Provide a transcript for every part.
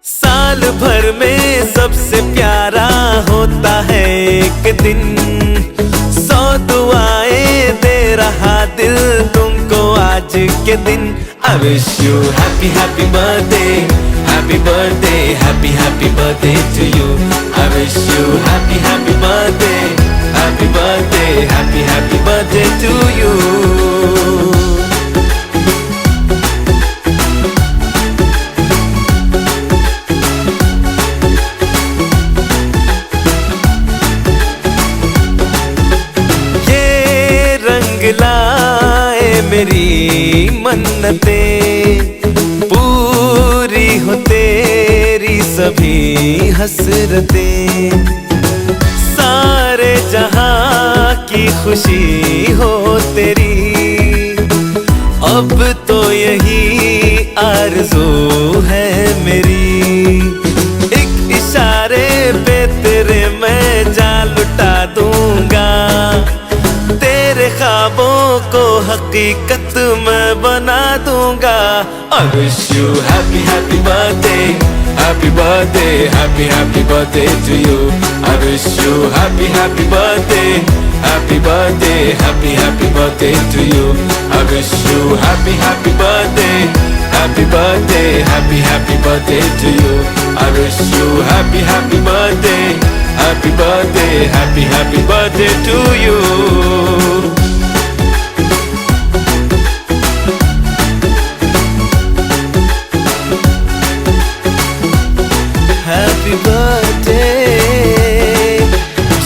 साल भर में सबसे प्यारा होता है एक दिन, 100 दुआएं दे रहा दिल तुमको आज के दिन। I wish you happy happy birthday, happy birthday, happy happy birthday to you. I wish you happy happy birthday, happy birthday, happy happy birthday to you. लाए मेरी मन्नतें पूरी हो तेरी सभी हसरतें, सारे जहां की खुशी हो तेरी, अब तो यही आरज़ू है मेरी। एक इशारे पे तेरे मैं जान लुटा दूंगा, तेरे ख्वाबों को हकीकत मैं बना दूंगा। I wish you happy happy birthday, happy birthday, happy happy birthday to you. I wish you happy happy birthday, happy birthday, happy happy birthday to you. I wish you happy happy birthday, happy birthday, happy happy birthday to you. I wish you happy happy birthday, happy birthday, happy happy birthday to you. Happy birthday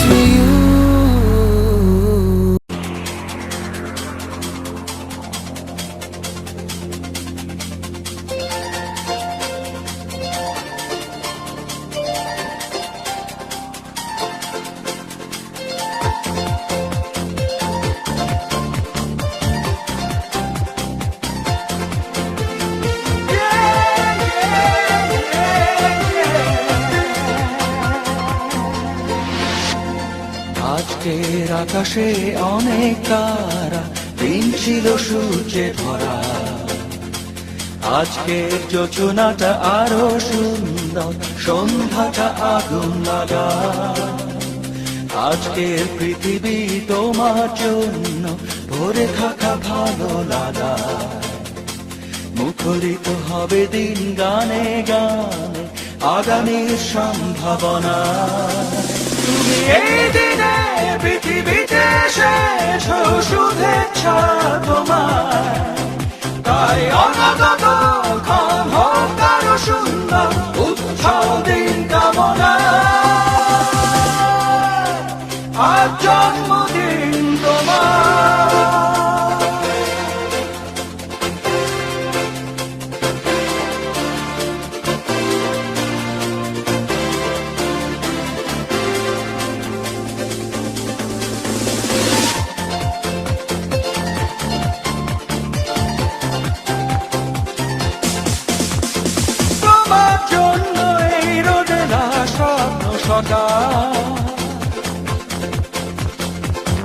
to you. আজকের আকাশে অনেক তারা, দিন ছিল সূর্যে ভরা। আজকের যোজনাটা আরো সুন্দর, সন্ধ্যাটা আগুন লাগা। আজকের পৃথিবী তোমার জন্য ভরে থাকা ভালো লাগা। মুখরিত হবে দিন গানে গানে, আগামীর সম্ভাবনা। তুমি এই দিনে পৃথিবীতে এসেছ, শুভেচ্ছা তোমার। তাই অনাগত ক্ষণ হোক আরো সুন্দর, উৎসব দিন কামনা। আজ জন্মদিন তোমার।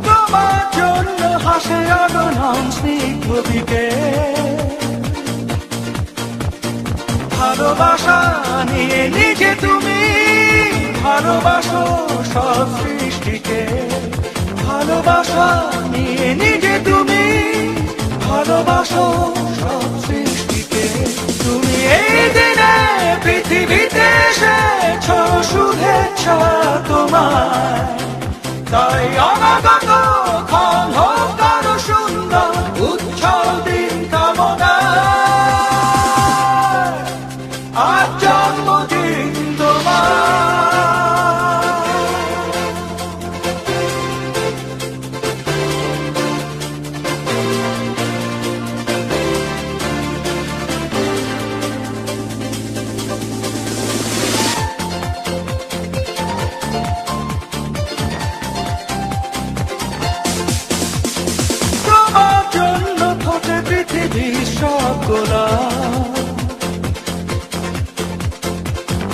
তোমার জন্য হাসে আগমন স্নিগ্ধ বিকেল। ভালোবাসা নিয়ে নিজে তুমি ভালোবাসো সব সৃষ্টিকে। ভালোবাসা নিয়ে নিজে তুমি ভালোবাসো সব সৃষ্টিকে। তুমি এই দিনে পৃথিবীতে এসেছ, শুভেচ্ছা তোমার। তাই অনাগত ক্ষণ হোক আরো সুন্দর, উৎসব দিন কামনা। আজ জন্মদিন তোমার।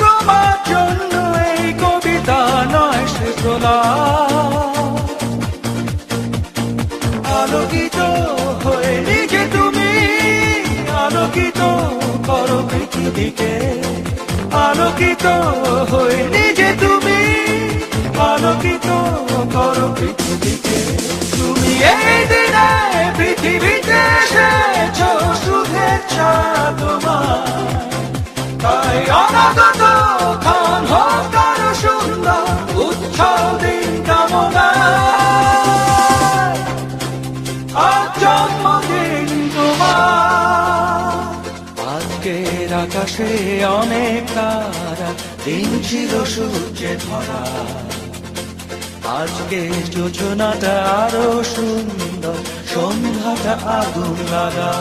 তোমার জন্য এই কবিতা নয় সে তোলা। আলোকিত হয়ে নিজে তুমি আলোকিত করো পৃথিবীকে। আলোকিত হয়ে নিজে তুমি আলোকিত করো পৃথিবীকে। তুমি এই দিনে পৃথিবীতে এসেছ, শুভেচ্ছা তোমার। তাই অনাগত ক্ষণ হোক আরো সুন্দর, উৎসব দিন কামনা। আজ জন্মদিন তোমার। আজকের আকাশে অনেক তারা, দিন ছিল সূর্যে ধরা। আজকে যোজনাটা আরো সুন্দর, সন্ধ্যাটা আগুন লাগা।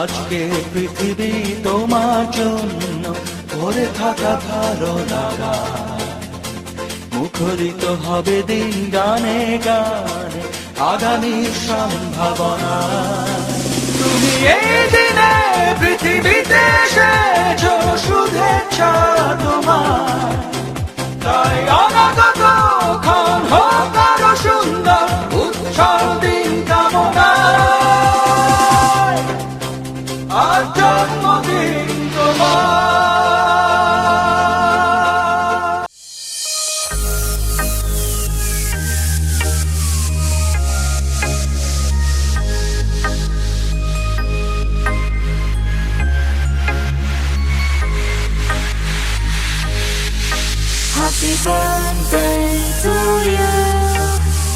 আজকে পৃথিবী তোমার জন্য ভরে থাকা ভালো লাগা মুখরিত হবে দিন গানে গানে আগামীর সম্ভাবনা তুমি এই দিনে পৃথিবীতে এসেছো শুভেচ্ছা তোমার তাই অনাগত ক্ষণ হোক আরো সুন্দর উৎসব দিন কামনা আর জন্মদিন তোমার Happy birthday to you.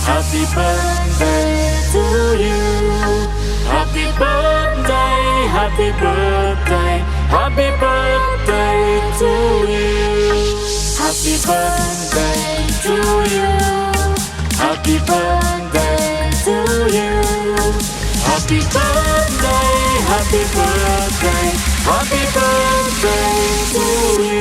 Happy birthday to you. Happy birthday, happy birthday, happy birthday to you. Happy birthday to you. Happy birthday to you. Happy birthday, happy birthday, happy birthday to you.